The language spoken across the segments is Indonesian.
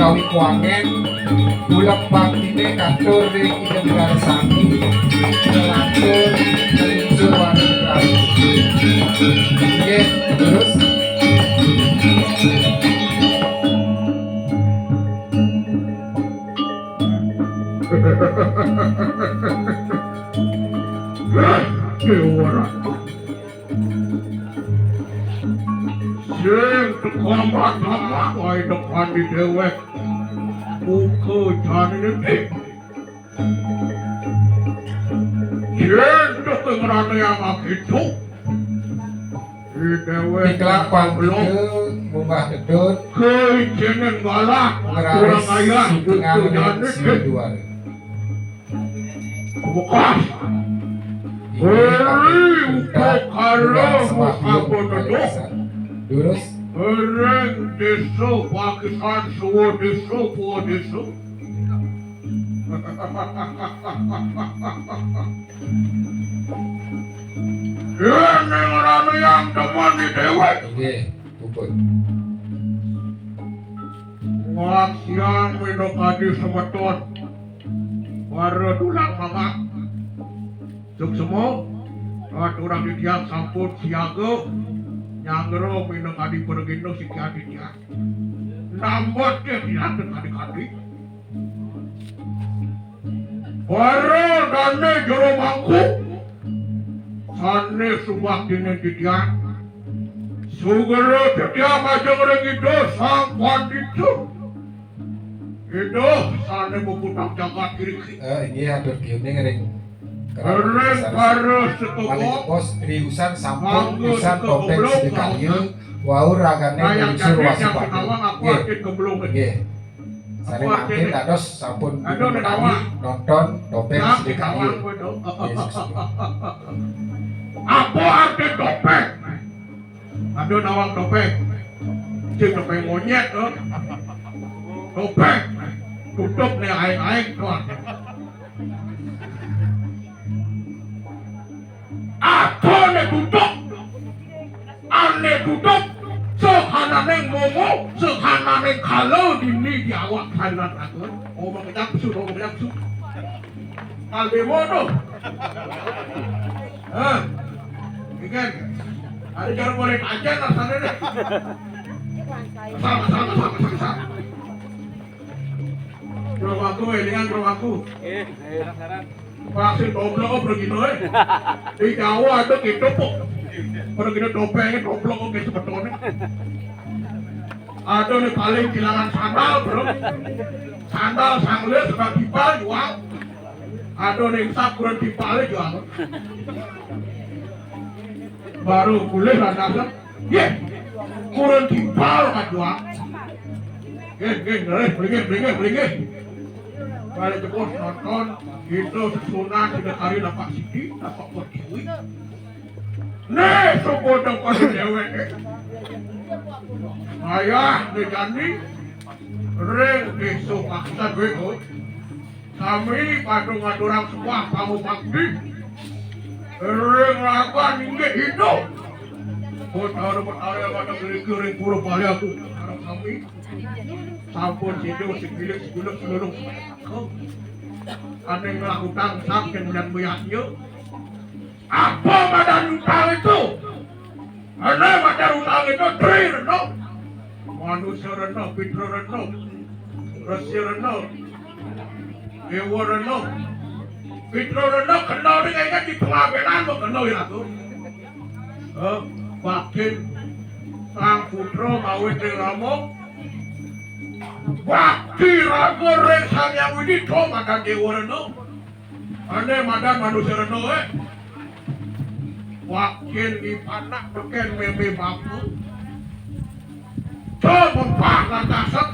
gawi kuangen bulan baktine katur ring ide negara sami lantur menuju warna oke terus sing tekombat-kombat wae depan di dewek buku jane iki sing tekomrane yang akitu di dewek iklan panggung mumbah dedut ke jeneng galak kurang ngeraris ayah buku jane syutingan iki dua bukas Hei, ukokaro mukabo duduk Durus Reng desu Pakistan suwo desu puwo desu Ini orang yang demen di dewek Oke, puput Ngak siang minum kadi semeton Baru tulang mama Cuk semua Rat orang di tiang sampun siaga Nyangro minum kadi pergindo si kiadi dia Nambot dia tidak kadi-kadi Baru dane jero mangku Sane subak dine di tiang Sugero dia majang rengido sang panditu Itu sane mempunyai jagat kiri ini atur kiumnya ngering Keren karo Malik setokok pos riusan sampun pisan topeng sedekahnya wau ragane unsur wasipati aku aktif kebelum nggih sare mangke dados sampun nonton topeng sedekahnya Apa arti topeng? Aduh nawang topeng Cik topeng monyet tuh Topeng Tutup nih aing-aing tuh Apa nih tutup? Ane tutup Sehana neng momo Sehana neng kalau dini diawak Thailand aku Oh mengejaksu Kalbe mono Ikan Ada jarum boleh aja lah sana deh Sama Gerobakku dengan gerobakku Pasir doblok begitu Di Jawa ada gitu kok Begitu dopengnya doblok oke sebetulnya Ada nih paling kehilangan sandal bro Sandal sangle suka dipal jual Ada nih sak kurang dipal jual Baru boleh lah dasar Ye kurang dipal kan jual Beli Balik ke bos nonton Itu susunan tidak kali dapat sidi Dapat berkiwi Nih sebodong kasih dewek Ayah dijani Ring besok paksa gue Kami padung ngadurang semua kamu bakti Ring lakukan hingga hidup Betara yang ada kering puluh kali aku Harap kami Sampun hidup segilik seluruh Ada yang melakukan sakit dan meyaknya Apa badan utang itu? Ada badan utang itu Tri reno Manusia reno, Fitra reno Resi reno Dewa reno Fitra reno kenal dengan di pengabelan kok kenal ya aku Bakin Sang Putra Mawit Ramo Bakti raga ring sang yang widito madan dewa reno Ane madan manusia reno Wakil di panak beken meme bapu Coba mempangan dasar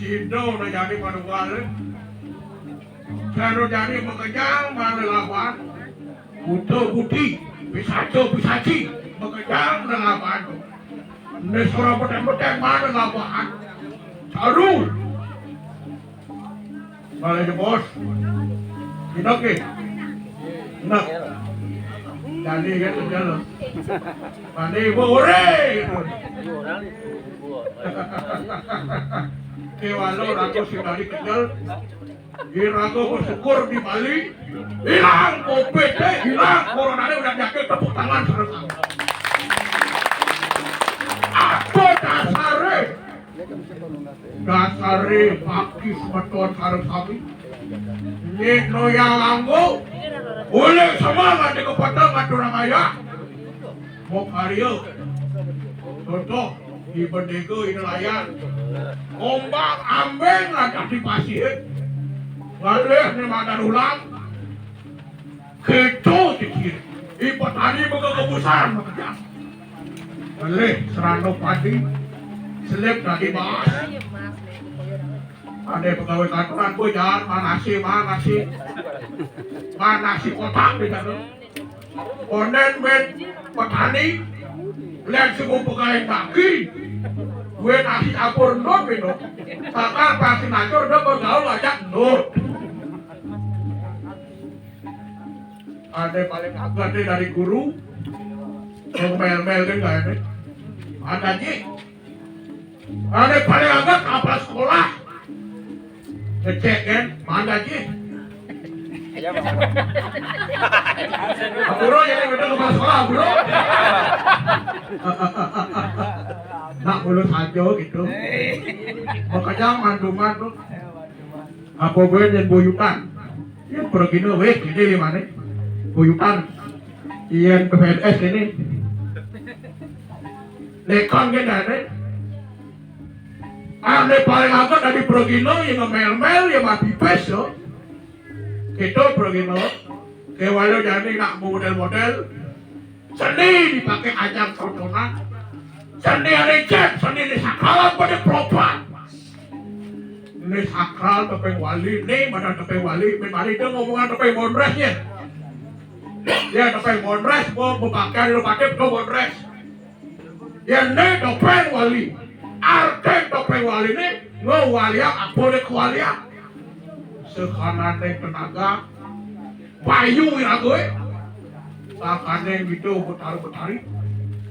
Sido na jadi manunggal Sido jadi mengejar mana lawan Butuh budi Pisaci mengejar lawan Ini surah beteng-beteng mana lawan Aduh Balik ke bos Tidak ke Enak Jadi kan betul. Mandi bore. Kewalo rago si tadi kecil. Irago bersyukur di Bali. Hilang COVID, hilang corona udah yakin tepuk tangan serta. Apa dasare pakis beton sareng sami. Nih noyang langgo. Boleh semangat di kepada ngaturang ayah. Mau karya. Contoh di bendego ini layan. Ombak ambeng lah di pasir. Ngalih ni makan ulang. Keco dikir. Ibu tani buka kebusan bekerja. Ngalih serandok padi. Selip tadi bahas. Ada pegawai kantoran pun jangan mana si kotak di sana. Onen men petani. Lihat si pegawai kaki. Gue nasi campur not minum. Takar pasti ngacur dia bergaul ajak not. Ada paling agak nih dari guru. Mel-mel kan gak ini. Ada Ji. Ada paling agak kapal sekolah. Ngecek kan, mana Ji? Bro, jadi betul kapal sekolah, bro. Nak mulut aja gitu. Makanya mandungan tuh. Apa gue yang buyutan? Ya pergi nih, weh, gini di mana? Buyutan. Iyan PNS ini. Lekang kan ada. Ada paling agak dari Progino yang mel-mel yang mati pes yo. Kita Progino. Kewalo jadi nak model-model. Seni dipakai ajang tontonan. Seni ada cek, seni ini sakral pada propan. Ini sakral topeng wali, ini mana topeng wali. Mari dia ngomongan topeng mondresnya. Ya topeng mondres, mau pakai lu pakai tuh mondres. Ya ini topeng wali. Arti topeng wali ini ngewaliak apa deh kewaliak. Sekanan tenaga, payu iragoy. Sakanan gitu betari-betari.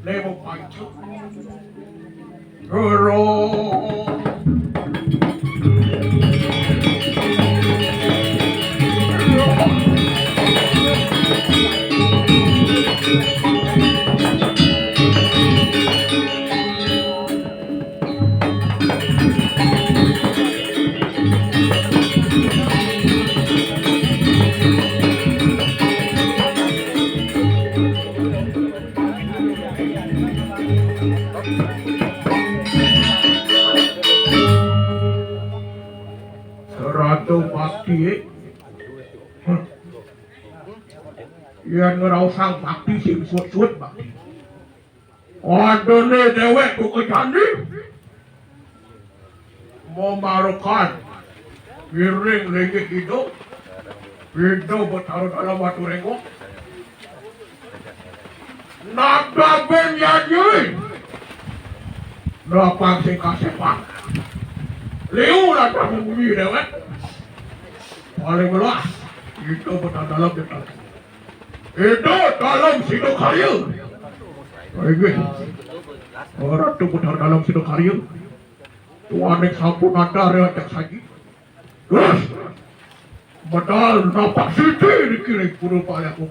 Lemo pacu. Roro. Seratu bakti. Yang ngerausang bakti sing suut-suut bakti. Adone dewek buku candi. Memarukan miring lagi hidup. Hidup bertaruh dalam batu rengok. Nada ben yadui. Napang sing kasepak. Liu lah tak bumi dewek. Paling belas. Itu bertaruh dalam detak. Itu dalam sido karya. Baik. Orang itu bertaruh dalam sido karya. Tuan yang sampun ada reacak saji. Terus. Badal napak siti dikirim puluh payah aku.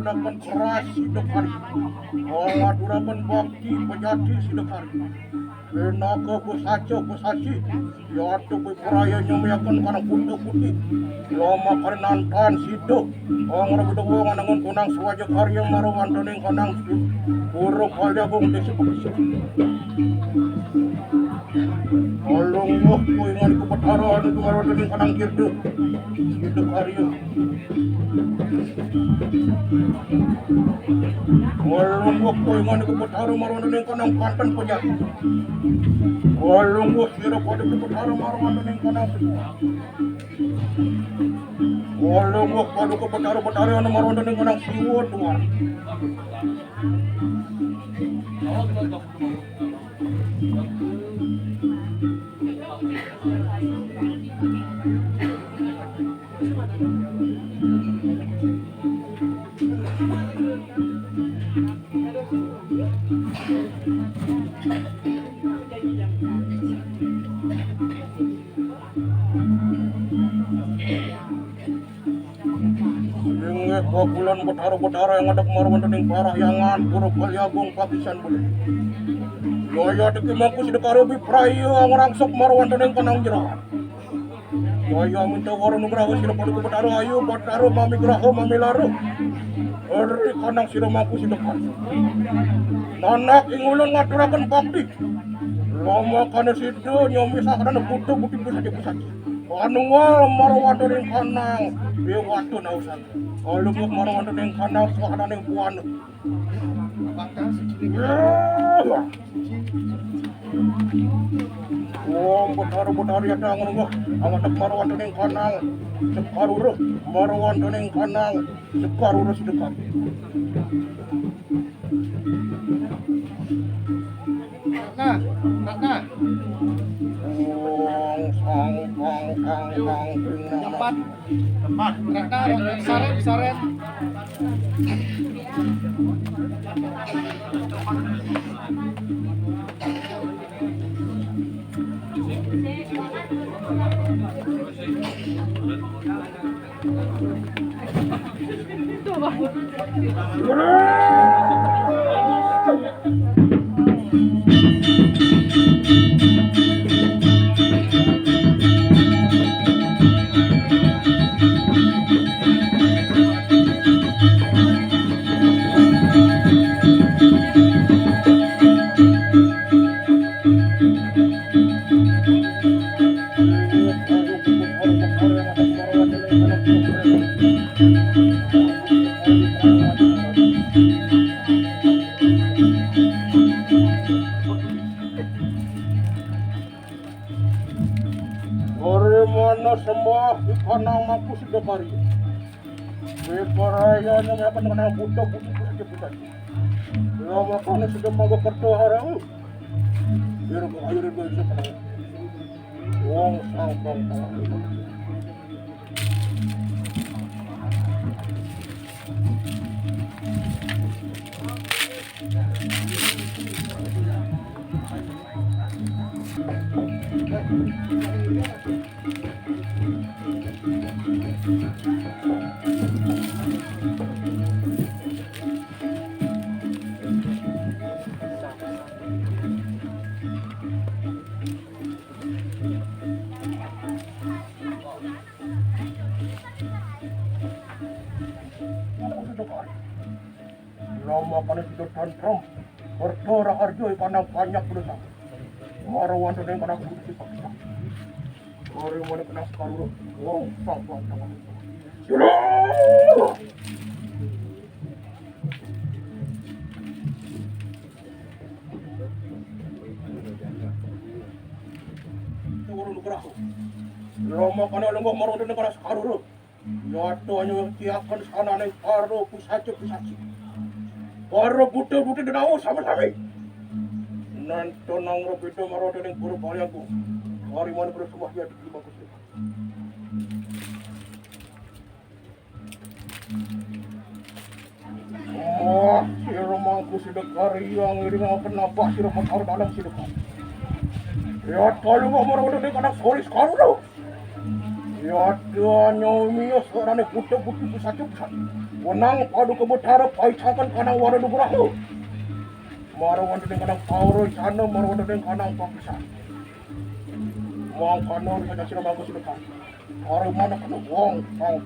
Yang keras sidekari, ngadurakan bakti pejati sidekari. Naga besaca besaci, yaitu berperaya nyamayakkan karena putih putih. Lama karenantan sidek, orang berdua dengan kunang sewaja karya marawan dan kanang buruk kaliagung desi pekisik. Tolong waktu ingat kepataran itu marawan dan kanang kirde, sidek karya. Walong waktu ingat kepataran marawan dan kanang pantan pejat. Walong sira pada kepataran marawan dan kanang walong pada kepataran marawan dan kanang siwa tuan. Bulan betara-betara yang ada kemaruan dan parah yangan buruk kaliagung pakisan boleh. Jaya deki maku sedekar lebih praya orang sok maruan dan kanang jerah. Jaya minta orang nugraha sila pada betara ayu betara mami graha mami laru. Eri kanang sila maku sedekar. Anak ingulan ngaturakan bakti. Lama kana sido nyomi sakana putu buti bisa dipisah. Anunggal maruan dan kanang bewatu nausan. Kalau mau maruan dan kanang sakana ning puan. Betar-betar ya tangan gua, amat maruan dan kanang sekarur maruan dan kanang sekarur sedekah. Kakak. Tempat. Kakak, saret. Semua ikanang mampu sudah pari. Beparaya yang akan mengenal budak saja budak. Lama kami sudah mau kerja harang. Biar air itu bisa. Wong sang Lama kana tidak tantrum, bertora arjo ikanang banyak berusaha. Marawan dan kana kursi paksa. Orang mana kena sekarang, wong sanggup tangan. Sudah. Turun kerah. Lama kana lengkap marawan dan kana sekarang. Yato hanya yang tiakan sana neng paro pusacu. Paro buta denau sama-sama. Nanto nang robito maro neng puro paliaku. Hari mana bersama dia di lima kusir. Si romangku sidak kari yang iring kenapa si romang kau dalam sidak. Ya kalau mau maro neng anak sorry sekarang lo. Ya nyomi seorang buta pusacu. Wanang padu kebutara paisakan kanang wara dugurahu. Maro wanda neng kanang pauro sana maro wanda neng kanang paksa. Wong kanor sa sila mga kusilukan. Araw man ako ng wong, pang.